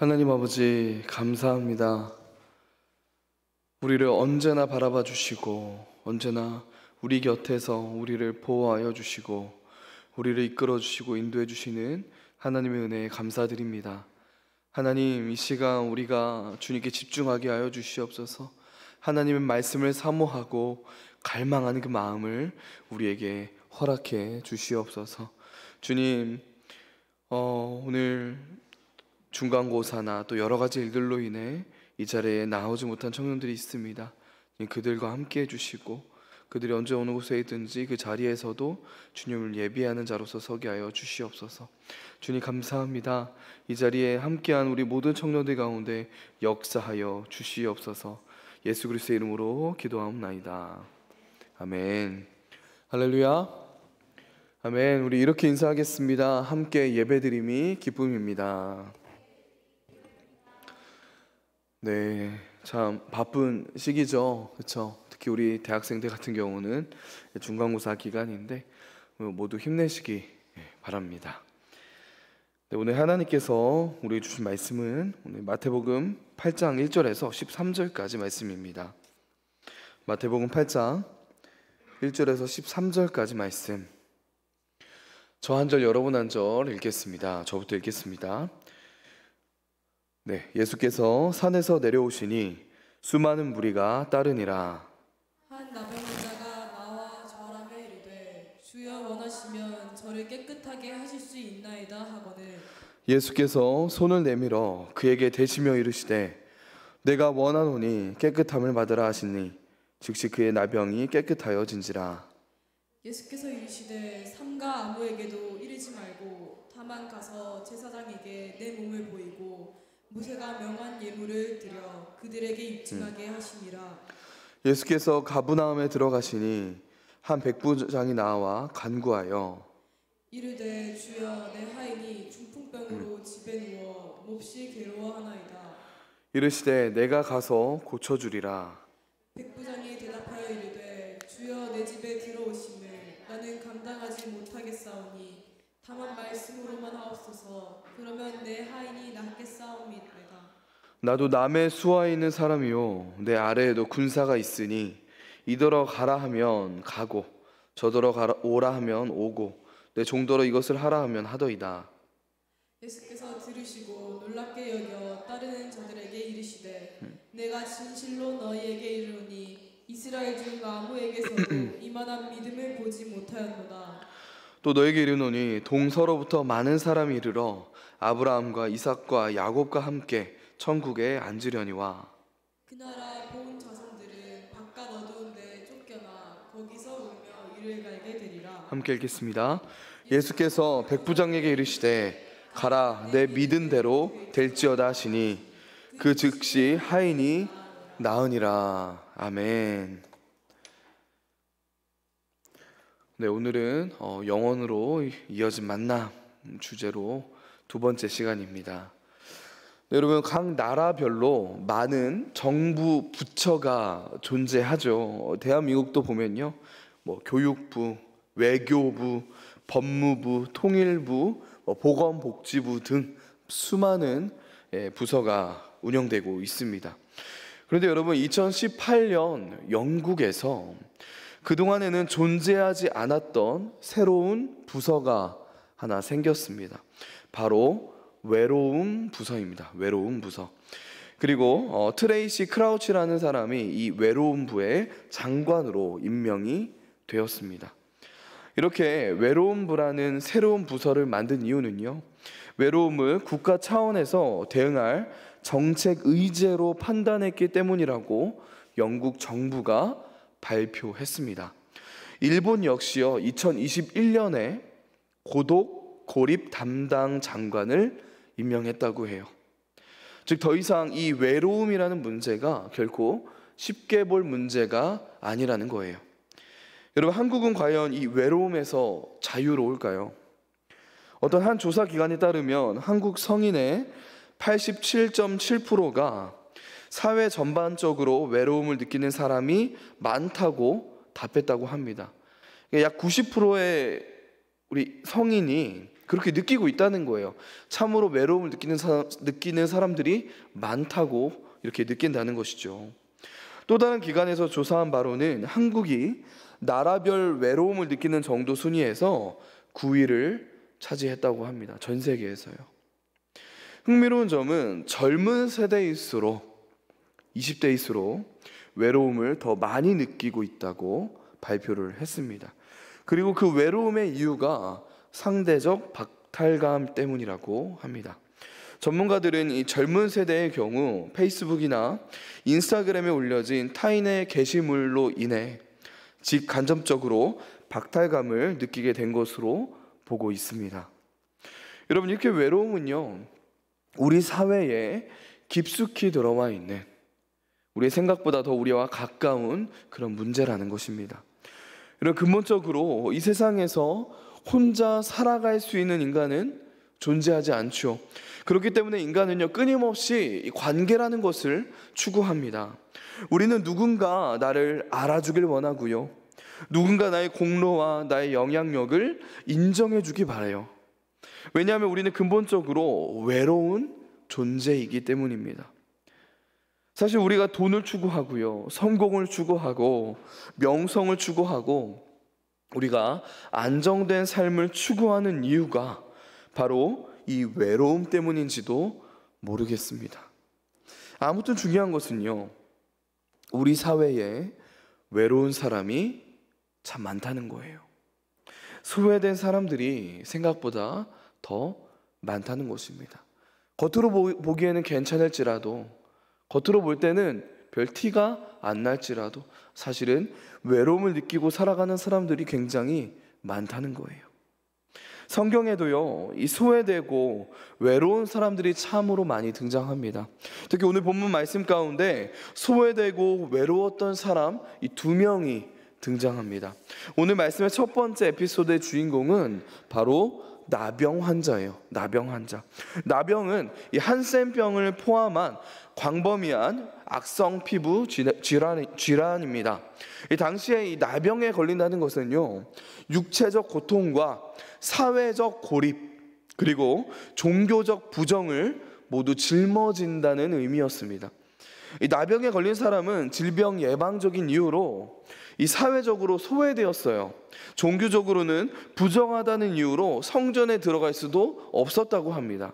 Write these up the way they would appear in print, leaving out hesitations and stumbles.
하나님 아버지, 감사합니다. 우리를 언제나 바라봐 주시고, 언제나 우리 곁에서 우리를 보호하여 주시고, 우리를 이끌어 주시고 인도해 주시는 하나님의 은혜에 감사드립니다. 하나님, 이 시간 우리가 주님께 집중하게 하여 주시옵소서. 하나님의 말씀을 사모하고 갈망하는 그 마음을 우리에게 허락해 주시옵소서. 주님, 오늘 중간고사나 또 여러 가지 일들로 인해 이 자리에 나오지 못한 청년들이 있습니다. 그들과 함께 해주시고, 그들이 언제 어느 곳에 있든지 그 자리에서도 주님을 예비하는 자로서 서게 하여 주시옵소서. 주님 감사합니다. 이 자리에 함께한 우리 모든 청년들 가운데 역사하여 주시옵소서. 예수 그리스도의 이름으로 기도하옵나이다. 아멘. 할렐루야. 아멘. 우리 이렇게 인사하겠습니다. 함께 예배드림이 기쁨입니다. 네, 참 바쁜 시기죠, 그렇죠? 특히 우리 대학생들 같은 경우는 중간고사 기간인데 모두 힘내시기 바랍니다. 네, 오늘 하나님께서 우리 주신 말씀은 오늘 마태복음 8장 1절에서 13절까지 말씀입니다. 마태복음 8장 1절에서 13절까지 말씀. 저 한 절, 여러분 한 절 읽겠습니다. 저부터 읽겠습니다. 네, 예수께서 산에서 내려오시니 수많은 무리가 따르니라. 한 나병환자가 나와 절하며 이르되 주여 원하시면 저를 깨끗하게 하실 수 있나이다 하거늘 예수께서 손을 내밀어 그에게 대시며 이르시되 내가 원하노니 깨끗함을 받으라 하시니 즉시 그의 나병이 깨끗하여진지라. 예수께서 이르시되 삼가 아무에게도 이르지 말고 다만 가서 제사장에게 내 몸을 보이고 모세가 명한 예물을 드려 그들에게 입증하게 하시니라. 예수께서 가브나움에 들어가시니 한 백부장이 나와 간구하여 이르되 주여 내 하인이 중풍병으로 집에 누워 몹시 괴로워하나이다. 이르시되 내가 가서 고쳐주리라. 백부장이 대답하여 이르되 주여 내 집에 들어오심을 나는 감당하지 못하겠사오니 다만 말씀으로만 하옵소서. 그러면 내 하인이 낫겠사옵니이다. 나도 남의 수하에 있는 사람이요 내 아래에도 군사가 있으니 이더러 가라 하면 가고 저더러 오라 하면 오고 내 종더러 이것을 하라 하면 하더이다. 예수께서 들으시고 놀랍게 여겨 따르는 자들에게 이르시되 내가 진실로 너희에게 이르노니 이스라엘 중 아무에게서도 이만한 믿음을 보지 못하였노라. 또 너에게 이르노니 동서로부터 많은 사람이 이르러 아브라함과 이삭과 야곱과 함께 천국에 앉으려니와 그 나라 본 자손들은 바깥 어두운 데 쫓겨나 거기서 울며 이를 갈게 되리라. 함께 읽겠습니다. 예수께서 백부장에게 이르시되 가라 내 믿은 대로 될지어다 하시니 그 즉시 하인이 나으니라. 아멘. 네, 오늘은 영원으로 이어진 만남 주제로 두 번째 시간입니다. 네, 여러분, 각 나라별로 많은 정부 부처가 존재하죠. 대한민국도 보면요, 교육부, 외교부, 법무부, 통일부, 보건복지부 등 수많은 부서가 운영되고 있습니다. 그런데 여러분, 2018년 영국에서 그동안에는 존재하지 않았던 새로운 부서가 하나 생겼습니다. 바로 외로움 부서입니다. 외로움 부서. 그리고 트레이시 크라우치라는 사람이 이 외로움부의 장관으로 임명이 되었습니다. 이렇게 외로움부라는 새로운 부서를 만든 이유는요, 외로움을 국가 차원에서 대응할 정책 의제로 판단했기 때문이라고 영국 정부가 발표했습니다. 일본 역시요, 2021년에 고독 고립 담당 장관을 임명했다고 해요. 즉 더 이상 이 외로움이라는 문제가 결코 쉽게 볼 문제가 아니라는 거예요. 여러분, 한국은 과연 이 외로움에서 자유로울까요? 어떤 한 조사 기관에 따르면 한국 성인의 87.7%가 사회 전반적으로 외로움을 느끼는 사람이 많다고 답했다고 합니다. 약 90%의 우리 성인이 그렇게 느끼고 있다는 거예요. 참으로 외로움을 느끼는 사람들이 많다고 이렇게 느낀다는 것이죠. 또 다른 기관에서 조사한 바로는 한국이 나라별 외로움을 느끼는 정도 순위에서 9위를 차지했다고 합니다. 전 세계에서요. 흥미로운 점은 젊은 세대일수록 20대일수록 외로움을 더 많이 느끼고 있다고 발표를 했습니다. 그리고 그 외로움의 이유가 상대적 박탈감 때문이라고 합니다. 전문가들은 이 젊은 세대의 경우 페이스북이나 인스타그램에 올려진 타인의 게시물로 인해 직간접적으로 박탈감을 느끼게 된 것으로 보고 있습니다. 여러분, 이렇게 외로움은요, 우리 사회에 깊숙이 들어와 있는, 우리의 생각보다 더 우리와 가까운 그런 문제라는 것입니다. 여러분, 근본적으로 이 세상에서 혼자 살아갈 수 있는 인간은 존재하지 않죠. 그렇기 때문에 인간은요, 끊임없이 관계라는 것을 추구합니다. 우리는 누군가 나를 알아주길 원하고요, 누군가 나의 공로와 나의 영향력을 인정해 주기 바라요. 왜냐하면 우리는 근본적으로 외로운 존재이기 때문입니다. 사실 우리가 돈을 추구하고요, 성공을 추구하고 명성을 추구하고 우리가 안정된 삶을 추구하는 이유가 바로 이 외로움 때문인지도 모르겠습니다. 아무튼 중요한 것은요, 우리 사회에 외로운 사람이 참 많다는 거예요. 소외된 사람들이 생각보다 더 많다는 것입니다. 겉으로 보기에는 괜찮을지라도, 겉으로 볼 때는 별 티가 안 날지라도 사실은 외로움을 느끼고 살아가는 사람들이 굉장히 많다는 거예요. 성경에도요, 이 소외되고 외로운 사람들이 참으로 많이 등장합니다. 특히 오늘 본문 말씀 가운데 소외되고 외로웠던 사람 이 2명이 등장합니다. 오늘 말씀의 첫 번째 에피소드의 주인공은 바로 나병 환자예요. 나병 환자. 나병은 이 한센병을 포함한 광범위한 악성 피부 질환입니다. 이 당시에 이 나병에 걸린다는 것은요, 육체적 고통과 사회적 고립, 그리고 종교적 부정을 모두 짊어진다는 의미였습니다. 이 나병에 걸린 사람은 질병 예방적인 이유로 이 사회적으로 소외되었어요. 종교적으로는 부정하다는 이유로 성전에 들어갈 수도 없었다고 합니다.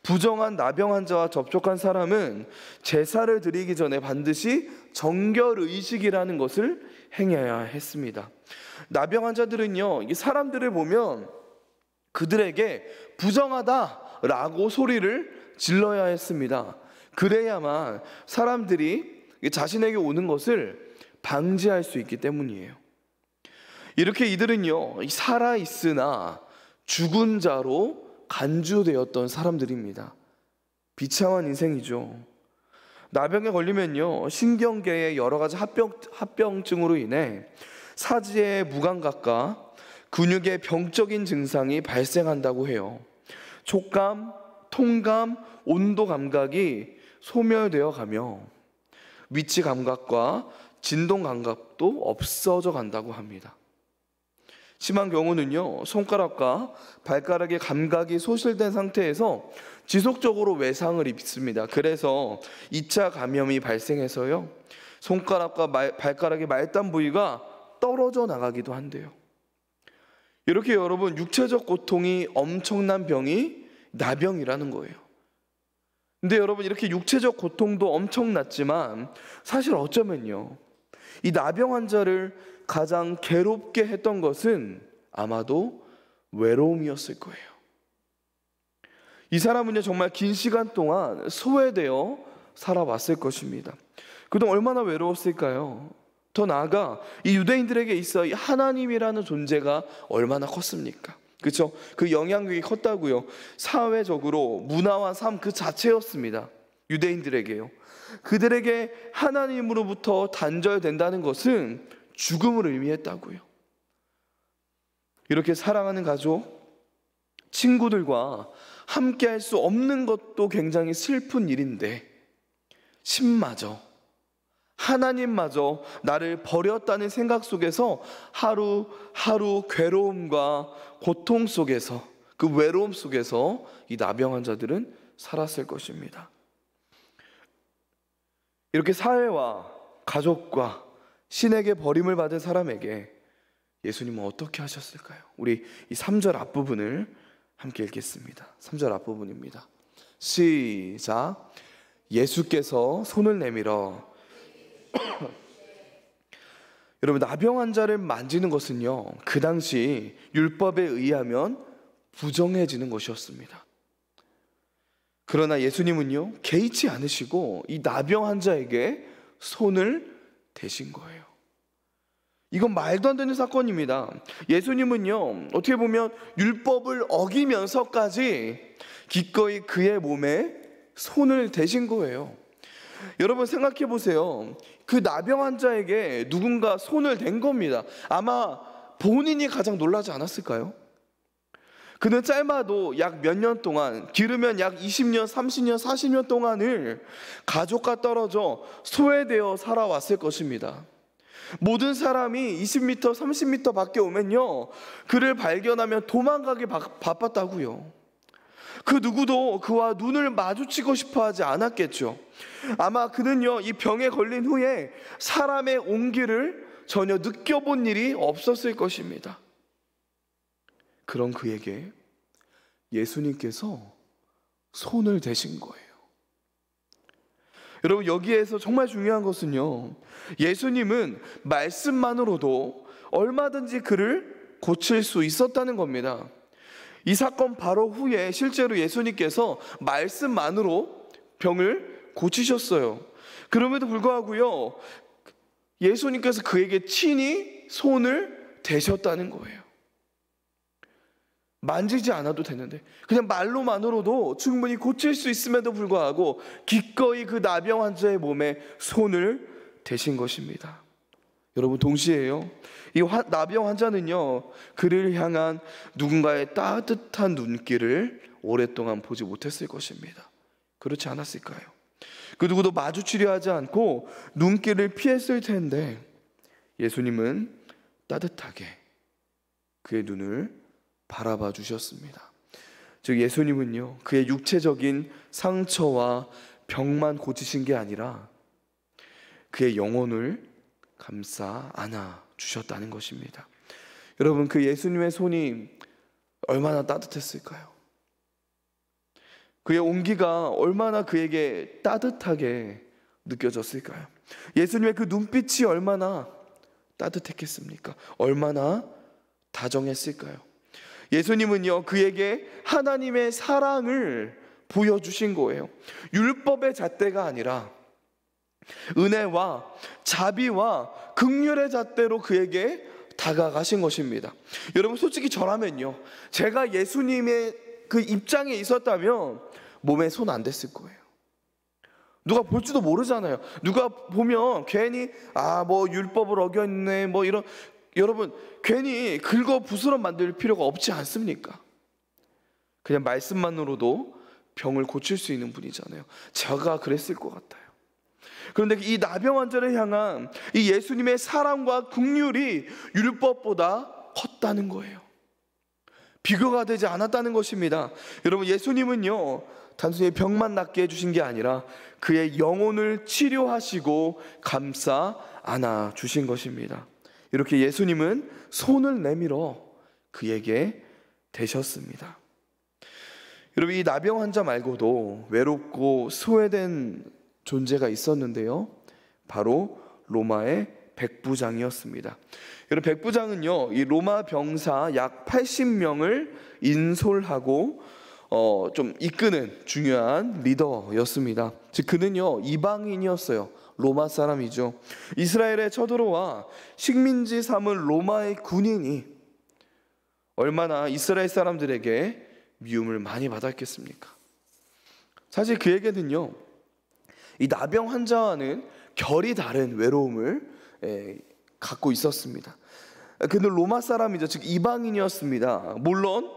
부정한 나병 환자와 접촉한 사람은 제사를 드리기 전에 반드시 정결의식이라는 것을 행해야 했습니다. 나병 환자들은요, 이 사람들을 보면 그들에게 부정하다라고 소리를 질러야 했습니다. 그래야만 사람들이 자신에게 오는 것을 방지할 수 있기 때문이에요. 이렇게 이들은요, 살아있으나 죽은 자로 간주되었던 사람들입니다. 비참한 인생이죠. 나병에 걸리면요, 신경계의 여러 가지 합병증으로 인해 사지의 무감각과 근육의 병적인 증상이 발생한다고 해요. 촉감, 통감, 온도 감각이 소멸되어 가며 위치 감각과 진동 감각도 없어져 간다고 합니다. 심한 경우는요, 손가락과 발가락의 감각이 소실된 상태에서 지속적으로 외상을 입습니다. 그래서 2차 감염이 발생해서요, 손가락과 발가락의 말단 부위가 떨어져 나가기도 한대요. 이렇게 여러분, 육체적 고통이 엄청난 병이 나병이라는 거예요. 근데 여러분, 이렇게 육체적 고통도 엄청났지만 사실 어쩌면요, 이 나병 환자를 가장 괴롭게 했던 것은 아마도 외로움이었을 거예요. 이 사람은요, 정말 긴 시간 동안 소외되어 살아왔을 것입니다. 그동안 얼마나 외로웠을까요? 더 나아가 이 유대인들에게 있어 이 하나님이라는 존재가 얼마나 컸습니까? 그렇죠? 그 영향력이 컸다고요. 사회적으로 문화와 삶 그 자체였습니다. 유대인들에게요. 그들에게 하나님으로부터 단절된다는 것은 죽음을 의미했다고요. 이렇게 사랑하는 가족, 친구들과 함께 할 수 없는 것도 굉장히 슬픈 일인데, 신마저, 하나님마저 나를 버렸다는 생각 속에서 하루하루 괴로움과 고통 속에서, 그 외로움 속에서 이 나병 환자들은 살았을 것입니다. 이렇게 사회와 가족과 신에게 버림을 받은 사람에게 예수님은 어떻게 하셨을까요? 우리 이 3절 앞부분을 함께 읽겠습니다. 3절 앞부분입니다. 시작. 예수께서 손을 내밀어 여러분, 나병 환자를 만지는 것은요, 그 당시 율법에 의하면 부정해지는 것이었습니다. 그러나 예수님은요, 개의치 않으시고 이 나병 환자에게 손을 대신 거예요. 이건 말도 안 되는 사건입니다. 예수님은요, 어떻게 보면 율법을 어기면서까지 기꺼이 그의 몸에 손을 대신 거예요. 여러분 생각해 보세요. 그 나병 환자에게 누군가 손을 댄 겁니다. 아마 본인이 가장 놀라지 않았을까요? 그는 짧아도 약 몇 년 동안, 길으면 약 20년, 30년, 40년 동안을 가족과 떨어져 소외되어 살아왔을 것입니다. 모든 사람이 20m, 30m 밖에 오면요, 그를 발견하면 도망가기 바빴다고요. 그 누구도 그와 눈을 마주치고 싶어 하지 않았겠죠. 아마 그는요, 이 병에 걸린 후에 사람의 온기를 전혀 느껴본 일이 없었을 것입니다. 그런 그에게 예수님께서 손을 대신 거예요. 여러분, 여기에서 정말 중요한 것은요, 예수님은 말씀만으로도 얼마든지 그를 고칠 수 있었다는 겁니다. 이 사건 바로 후에 실제로 예수님께서 말씀만으로 병을 고치셨어요. 그럼에도 불구하고요, 예수님께서 그에게 친히 손을 대셨다는 거예요. 만지지 않아도 되는데 그냥 말로만으로도 충분히 고칠 수 있음에도 불구하고 기꺼이 그 나병 환자의 몸에 손을 대신 것입니다. 여러분, 동시에요, 이 나병 환자는요, 그를 향한 누군가의 따뜻한 눈길을 오랫동안 보지 못했을 것입니다. 그렇지 않았을까요? 그 누구도 마주치려 하지 않고 눈길을 피했을 텐데 예수님은 따뜻하게 그의 눈을 바라봐 주셨습니다. 즉 예수님은요, 그의 육체적인 상처와 병만 고치신 게 아니라 그의 영혼을 감싸 안아 주셨다는 것입니다. 여러분, 그 예수님의 손이 얼마나 따뜻했을까요? 그의 온기가 얼마나 그에게 따뜻하게 느껴졌을까요? 예수님의 그 눈빛이 얼마나 따뜻했겠습니까? 얼마나 다정했을까요? 예수님은요, 그에게 하나님의 사랑을 보여주신 거예요. 율법의 잣대가 아니라 은혜와 자비와 긍휼의 잣대로 그에게 다가가신 것입니다. 여러분, 솔직히 저라면요, 제가 예수님의 그 입장에 있었다면 몸에 손 안 댔을 거예요. 누가 볼지도 모르잖아요. 누가 보면 괜히 뭐 율법을 어겼네 뭐 이런, 여러분 괜히 긁어 부스럼 만들 필요가 없지 않습니까? 그냥 말씀만으로도 병을 고칠 수 있는 분이잖아요. 제가 그랬을 것 같아요. 그런데 이 나병 환자를 향한 이 예수님의 사랑과 긍휼이 율법보다 컸다는 거예요. 비교가 되지 않았다는 것입니다. 여러분, 예수님은요, 단순히 병만 낫게 해주신 게 아니라 그의 영혼을 치료하시고 감싸 안아 주신 것입니다. 이렇게 예수님은 손을 내밀어 그에게 대셨습니다. 여러분, 이 나병 환자 말고도 외롭고 소외된 존재가 있었는데요, 바로 로마의 백부장이었습니다. 여러분, 백부장은요, 이 로마 병사 약 80명을 인솔하고 좀 이끄는 중요한 리더였습니다. 즉 그는요, 이방인이었어요. 로마 사람이죠. 이스라엘에 쳐들어와 식민지 삼은 로마의 군인이 얼마나 이스라엘 사람들에게 미움을 많이 받았겠습니까? 사실 그에게는요, 이 나병 환자와는 결이 다른 외로움을 갖고 있었습니다. 그는 로마 사람이죠. 즉 이방인이었습니다. 물론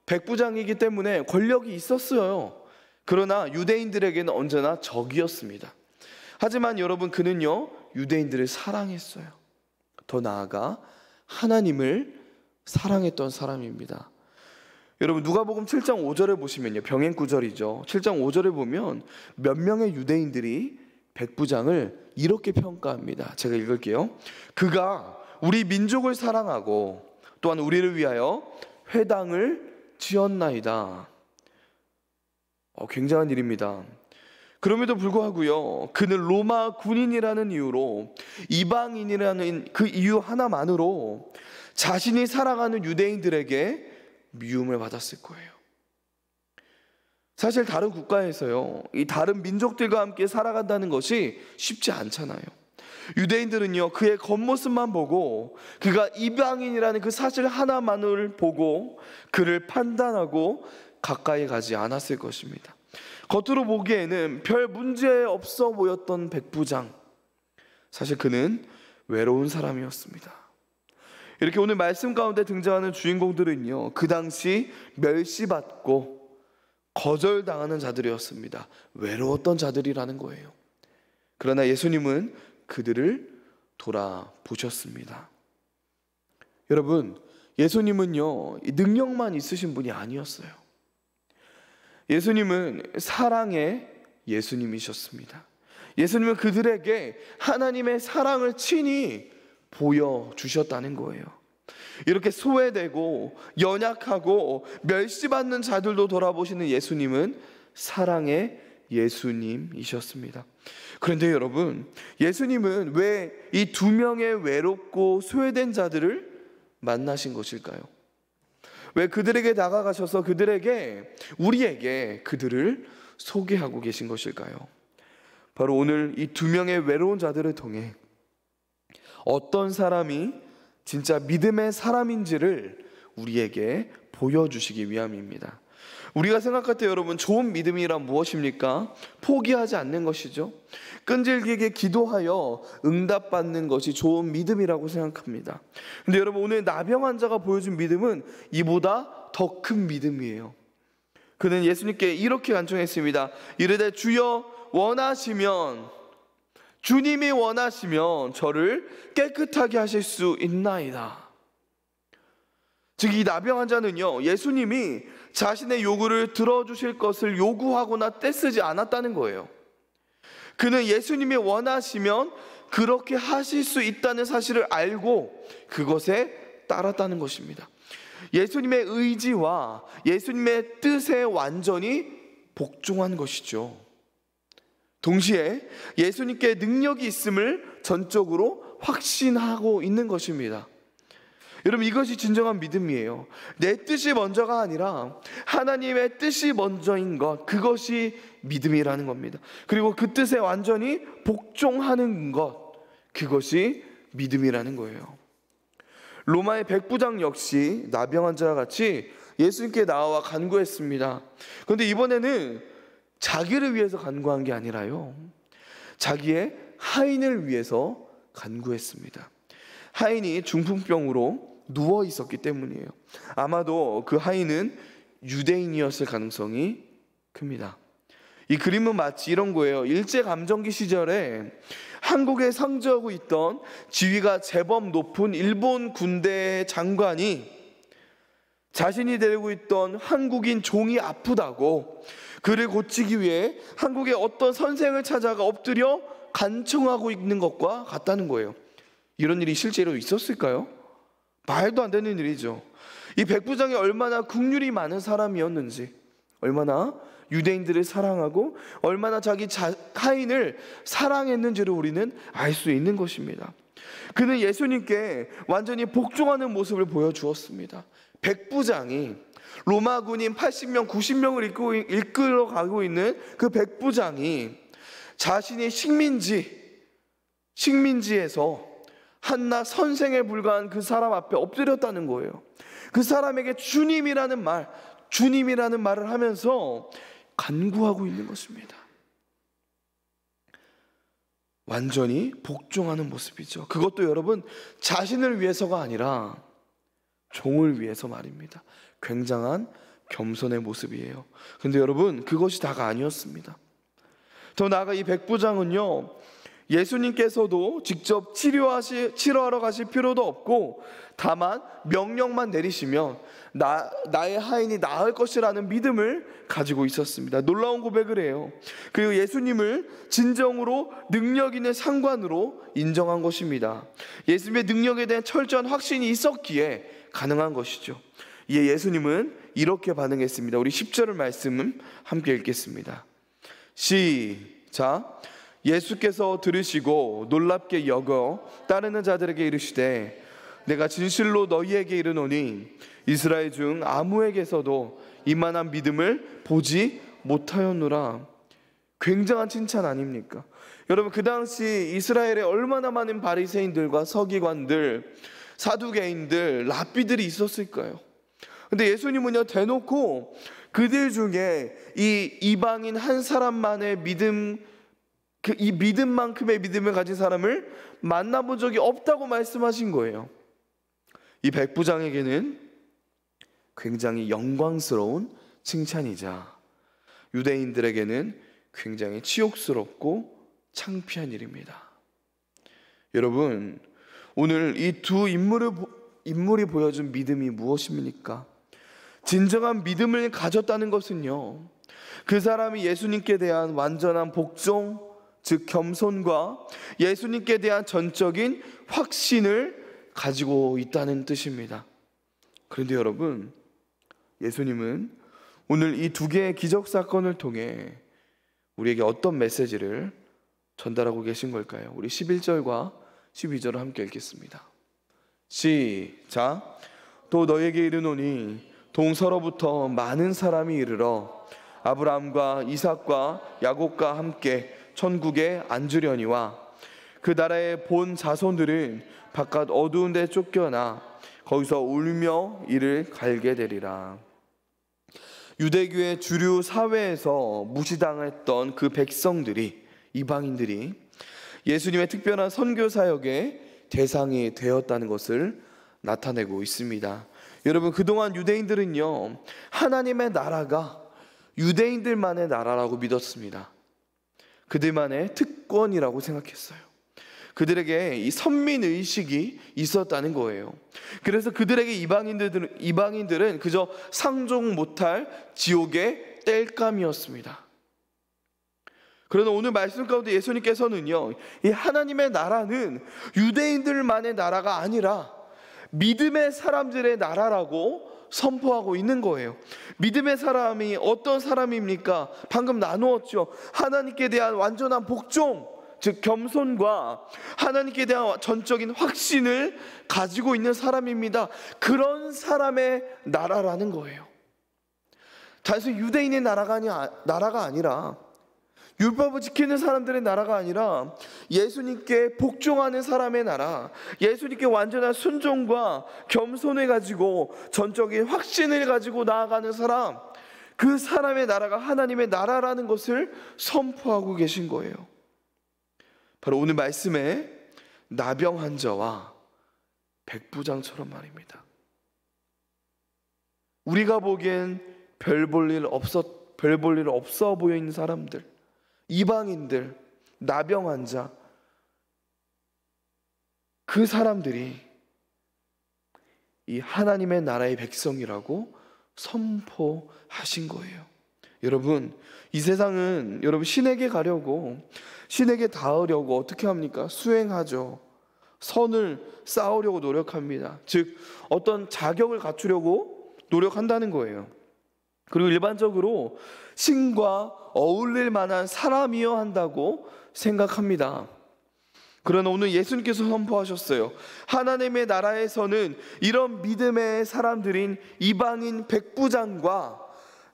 백부장이기 때문에 권력이 있었어요. 그러나 유대인들에게는 언제나 적이었습니다. 하지만 여러분, 그는요, 유대인들을 사랑했어요. 더 나아가 하나님을 사랑했던 사람입니다. 여러분 누가복음 7장 5절에 보시면요, 병행 구절이죠. 7장 5절에 보면 몇 명의 유대인들이 백부장을 이렇게 평가합니다. 제가 읽을게요. 그가 우리 민족을 사랑하고 또한 우리를 위하여 회당을 지었나이다. 굉장한 일입니다. 그럼에도 불구하고요, 그는 로마 군인이라는 이유로, 이방인이라는 그 이유 하나만으로 자신이 살아가는 유대인들에게 미움을 받았을 거예요. 사실 다른 국가에서요, 이 다른 민족들과 함께 살아간다는 것이 쉽지 않잖아요. 유대인들은요, 그의 겉모습만 보고 그가 이방인이라는 그 사실 하나만을 보고 그를 판단하고 가까이 가지 않았을 것입니다. 겉으로 보기에는 별 문제 없어 보였던 백부장, 사실 그는 외로운 사람이었습니다. 이렇게 오늘 말씀 가운데 등장하는 주인공들은요, 그 당시 멸시받고 거절당하는 자들이었습니다. 외로웠던 자들이라는 거예요. 그러나 예수님은 그들을 돌아보셨습니다. 여러분, 예수님은요, 능력만 있으신 분이 아니었어요. 예수님은 사랑의 예수님이셨습니다. 예수님은 그들에게 하나님의 사랑을 친히 보여주셨다는 거예요. 이렇게 소외되고 연약하고 멸시받는 자들도 돌아보시는 예수님은 사랑의 예수님이셨습니다. 그런데 여러분, 예수님은 왜 이 두 명의 외롭고 소외된 자들을 만나신 것일까요? 왜 그들에게 다가가셔서 우리에게 그들을 소개하고 계신 것일까요? 바로 오늘 이 두 명의 외로운 자들을 통해 어떤 사람이 진짜 믿음의 사람인지를 우리에게 보여주시기 위함입니다. 우리가 생각할 때 여러분, 좋은 믿음이란 무엇입니까? 포기하지 않는 것이죠. 끈질기게 기도하여 응답받는 것이 좋은 믿음이라고 생각합니다. 근데 여러분, 오늘 나병 환자가 보여준 믿음은 이보다 더 큰 믿음이에요. 그는 예수님께 이렇게 간청했습니다. 이르되 주여 원하시면, 주님이 원하시면 저를 깨끗하게 하실 수 있나이다. 즉, 이 나병 환자는요, 예수님이 자신의 요구를 들어주실 것을 요구하거나 떼쓰지 않았다는 거예요. 그는 예수님이 원하시면 그렇게 하실 수 있다는 사실을 알고 그것에 따랐다는 것입니다. 예수님의 의지와 예수님의 뜻에 완전히 복종한 것이죠. 동시에 예수님께 능력이 있음을 전적으로 확신하고 있는 것입니다. 여러분, 이것이 진정한 믿음이에요. 내 뜻이 먼저가 아니라 하나님의 뜻이 먼저인 것, 그것이 믿음이라는 겁니다. 그리고 그 뜻에 완전히 복종하는 것, 그것이 믿음이라는 거예요. 로마의 백부장 역시 나병 환자와 같이 예수님께 나와 간구했습니다. 그런데 이번에는 자기를 위해서 간구한 게 아니라요, 자기의 하인을 위해서 간구했습니다. 하인이 중풍병으로 누워 있었기 때문이에요. 아마도 그 하인은 유대인이었을 가능성이 큽니다. 이 그림은 마치 이런 거예요. 일제감정기 시절에 한국에 상주하고 있던 지위가 제법 높은 일본 군대 장관이 자신이 데리고 있던 한국인 종이 아프다고 그를 고치기 위해 한국의 어떤 선생을 찾아가 엎드려 간청하고 있는 것과 같다는 거예요. 이런 일이 실제로 있었을까요? 말도 안 되는 일이죠. 이 백부장이 얼마나 국률이 많은 사람이었는지, 얼마나 유대인들을 사랑하고 얼마나 자기 하인을 사랑했는지를 우리는 알 수 있는 것입니다. 그는 예수님께 완전히 복종하는 모습을 보여주었습니다. 백부장이, 로마 군인 80명, 90명을 이끌어 가고 있는 그 백부장이 자신이 식민지에서 한낱 선생에 불과한 그 사람 앞에 엎드렸다는 거예요. 그 사람에게 주님이라는 말을 하면서 간구하고 있는 것입니다. 완전히 복종하는 모습이죠. 그것도 여러분, 자신을 위해서가 아니라 종을 위해서 말입니다. 굉장한 겸손의 모습이에요. 그런데 여러분, 그것이 다가 아니었습니다. 더 나아가 이 백부장은요, 예수님께서도 직접 치료하러 가실 필요도 없고 다만 명령만 내리시면 나의 하인이 나을 것이라는 믿음을 가지고 있었습니다. 놀라운 고백을 해요. 그리고 예수님을 진정으로 능력 있는 상관으로 인정한 것입니다. 예수님의 능력에 대한 철저한 확신이 있었기에 가능한 것이죠. 이에 예수님은 이렇게 반응했습니다. 우리 10절의 말씀을 함께 읽겠습니다. 시작. 예수께서 들으시고 놀랍게 여겨 따르는 자들에게 이르시되 내가 진실로 너희에게 이르노니 이스라엘 중 아무에게서도 이만한 믿음을 보지 못하였노라. 굉장한 칭찬 아닙니까? 여러분, 그 당시 이스라엘에 얼마나 많은 바리새인들과 서기관들, 사두개인들, 랍비들이 있었을까요? 근데 예수님은요, 대놓고 그들 중에 이 이방인 한 사람만의 믿음, 이 믿음만큼의 믿음을 가진 사람을 만나본 적이 없다고 말씀하신 거예요. 이 백부장에게는 굉장히 영광스러운 칭찬이자 유대인들에게는 굉장히 치욕스럽고 창피한 일입니다. 여러분, 오늘 이 두 인물이 보여준 믿음이 무엇입니까? 진정한 믿음을 가졌다는 것은요, 그 사람이 예수님께 대한 완전한 복종, 즉 겸손과 예수님께 대한 전적인 확신을 가지고 있다는 뜻입니다. 그런데 여러분, 예수님은 오늘 이 두 개의 기적 사건을 통해 우리에게 어떤 메시지를 전달하고 계신 걸까요? 우리 11절과 12절을 함께 읽겠습니다. 시작. 또 너에게 이르노니 동서로부터 많은 사람이 이르러 아브라함과 이삭과 야곱과 함께 천국에 앉으려니와 그 나라의 본 자손들은 바깥 어두운 데 쫓겨나 거기서 울며 이를 갈게 되리라. 유대교의 주류 사회에서 무시당했던 그 백성들이, 이방인들이 예수님의 특별한 선교 사역의 대상이 되었다는 것을 나타내고 있습니다. 여러분, 그동안 유대인들은요, 하나님의 나라가 유대인들만의 나라라고 믿었습니다. 그들만의 특권이라고 생각했어요. 그들에게 이 선민의식이 있었다는 거예요. 그래서 그들에게 이방인들은 그저 상종 못할 지옥의 땔감이었습니다. 그러나 오늘 말씀 가운데 예수님께서는요, 이 하나님의 나라는 유대인들만의 나라가 아니라 믿음의 사람들의 나라라고 선포하고 있는 거예요. 믿음의 사람이 어떤 사람입니까? 방금 나누었죠. 하나님께 대한 완전한 복종, 즉 겸손과 하나님께 대한 전적인 확신을 가지고 있는 사람입니다. 그런 사람의 나라라는 거예요. 단순히 유대인의 나라가 아니라, 율법을 지키는 사람들의 나라가 아니라 예수님께 복종하는 사람의 나라, 예수님께 완전한 순종과 겸손을 가지고 전적인 확신을 가지고 나아가는 사람, 그 사람의 나라가 하나님의 나라라는 것을 선포하고 계신 거예요. 바로 오늘 말씀에 나병 환자와 백부장처럼 말입니다. 우리가 보기엔 별 볼 일 없어 보이는 사람들, 이방인들, 나병 환자, 그 사람들이 이 하나님의 나라의 백성이라고 선포하신 거예요. 여러분, 이 세상은 여러분 신에게 가려고, 신에게 닿으려고 어떻게 합니까? 수행하죠. 선을 쌓으려고 노력합니다. 즉 어떤 자격을 갖추려고 노력한다는 거예요. 그리고 일반적으로 신과 어울릴 만한 사람이어야 한다고 생각합니다. 그러나 오늘 예수님께서 선포하셨어요. 하나님의 나라에서는 이런 믿음의 사람들인 이방인 백부장과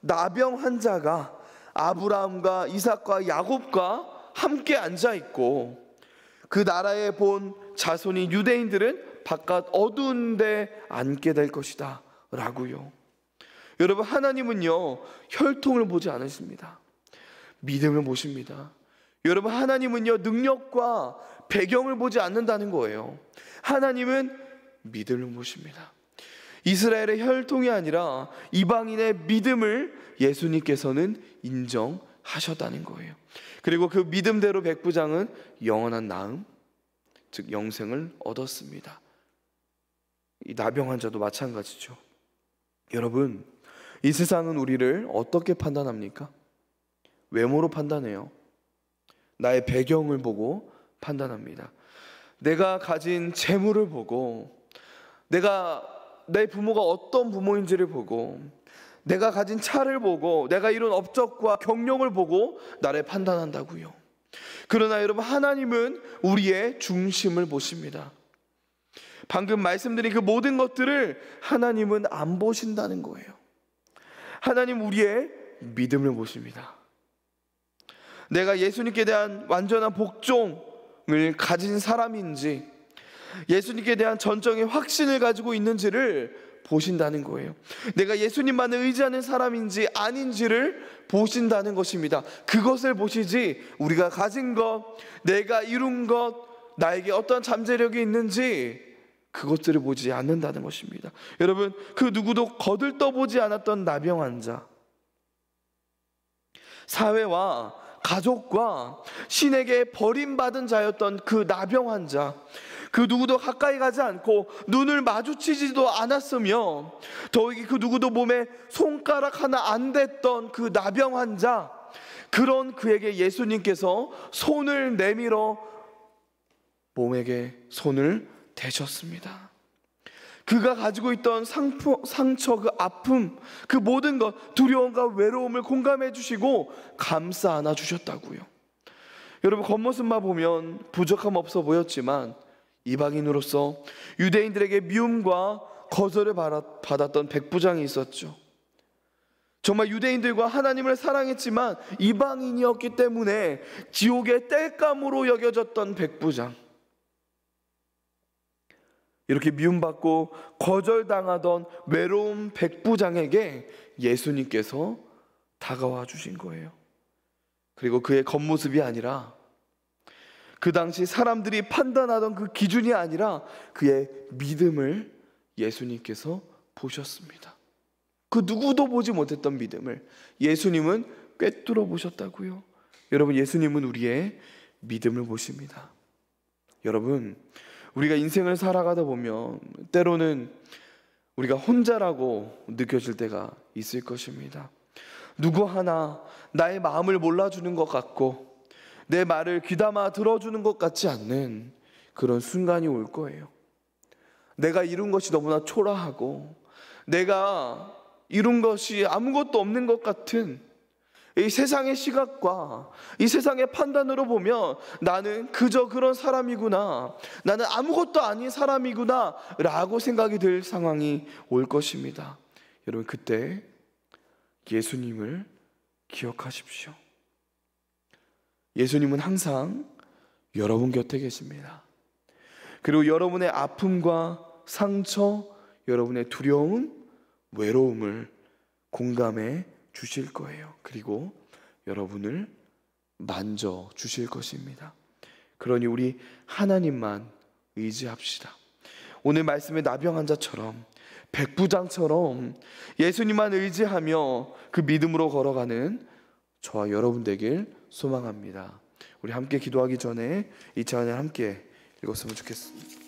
나병 환자가 아브라함과 이삭과 야곱과 함께 앉아있고, 그 나라에 본 자손인 유대인들은 바깥 어두운 데 앉게 될 것이다 라고요. 여러분, 하나님은요, 혈통을 보지 않으십니다. 믿음을 보십니다. 여러분, 하나님은요, 능력과 배경을 보지 않는다는 거예요. 하나님은 믿음을 보십니다. 이스라엘의 혈통이 아니라 이방인의 믿음을 예수님께서는 인정하십니다. 하셨다는 거예요. 그리고 그 믿음대로 백부장은 영원한 나음, 즉 영생을 얻었습니다. 이 나병 환자도 마찬가지죠. 여러분, 이 세상은 우리를 어떻게 판단합니까? 외모로 판단해요. 나의 배경을 보고 판단합니다. 내가 가진 재물을 보고, 내 부모가 어떤 부모인지를 보고, 내가 가진 차를 보고, 내가 이룬 업적과 경력을 보고 나를 판단한다고요. 그러나 여러분, 하나님은 우리의 중심을 보십니다. 방금 말씀드린 그 모든 것들을 하나님은 안 보신다는 거예요. 하나님 우리의 믿음을 보십니다. 내가 예수님께 대한 완전한 복종을 가진 사람인지, 예수님께 대한 전적인 확신을 가지고 있는지를 보신다는 거예요. 내가 예수님만을 의지하는 사람인지 아닌지를 보신다는 것입니다. 그것을 보시지 우리가 가진 것, 내가 이룬 것, 나에게 어떤 잠재력이 있는지 그것들을 보지 않는다는 것입니다. 여러분, 그 누구도 거들떠보지 않았던 나병 환자, 사회와 가족과 신에게 버림받은 자였던 그 나병 환자, 그 누구도 가까이 가지 않고 눈을 마주치지도 않았으며 더욱이 그 누구도 몸에 손가락 하나 안 댔던 그 나병 환자, 그런 그에게 예수님께서 손을 내밀어 몸에게 손을 대셨습니다. 그가 가지고 있던 상처, 그 아픔, 그 모든 것, 두려움과 외로움을 공감해 주시고 감싸 안아 주셨다고요. 여러분, 겉모습만 보면 부족함 없어 보였지만 이방인으로서 유대인들에게 미움과 거절을 받았던 백부장이 있었죠. 정말 유대인들과 하나님을 사랑했지만 이방인이었기 때문에 지옥의 땔감으로 여겨졌던 백부장, 이렇게 미움받고 거절당하던 외로운 백부장에게 예수님께서 다가와 주신 거예요. 그리고 그의 겉모습이 아니라, 그 당시 사람들이 판단하던 그 기준이 아니라 그의 믿음을 예수님께서 보셨습니다. 그 누구도 보지 못했던 믿음을 예수님은 꿰뚫어 보셨다고요. 여러분, 예수님은 우리의 믿음을 보십니다. 여러분, 우리가 인생을 살아가다 보면 때로는 우리가 혼자라고 느껴질 때가 있을 것입니다. 누구 하나 나의 마음을 몰라주는 것 같고 내 말을 귀담아 들어주는 것 같지 않는 그런 순간이 올 거예요. 내가 이룬 것이 너무나 초라하고 내가 이룬 것이 아무것도 없는 것 같은 이 세상의 시각과 이 세상의 판단으로 보면 나는 그저 그런 사람이구나, 나는 아무것도 아닌 사람이구나 라고 생각이 들 상황이 올 것입니다. 여러분, 그때 예수님을 기억하십시오. 예수님은 항상 여러분 곁에 계십니다. 그리고 여러분의 아픔과 상처, 여러분의 두려움, 외로움을 공감해 주실 거예요. 그리고 여러분을 만져 주실 것입니다. 그러니 우리 하나님만 의지합시다. 오늘 말씀의 나병 환자처럼, 백부장처럼 예수님만 의지하며 그 믿음으로 걸어가는 저와 여러분 되길 소망합니다. 우리 함께 기도하기 전에 이 찬양 함께 읽었으면 좋겠습니다.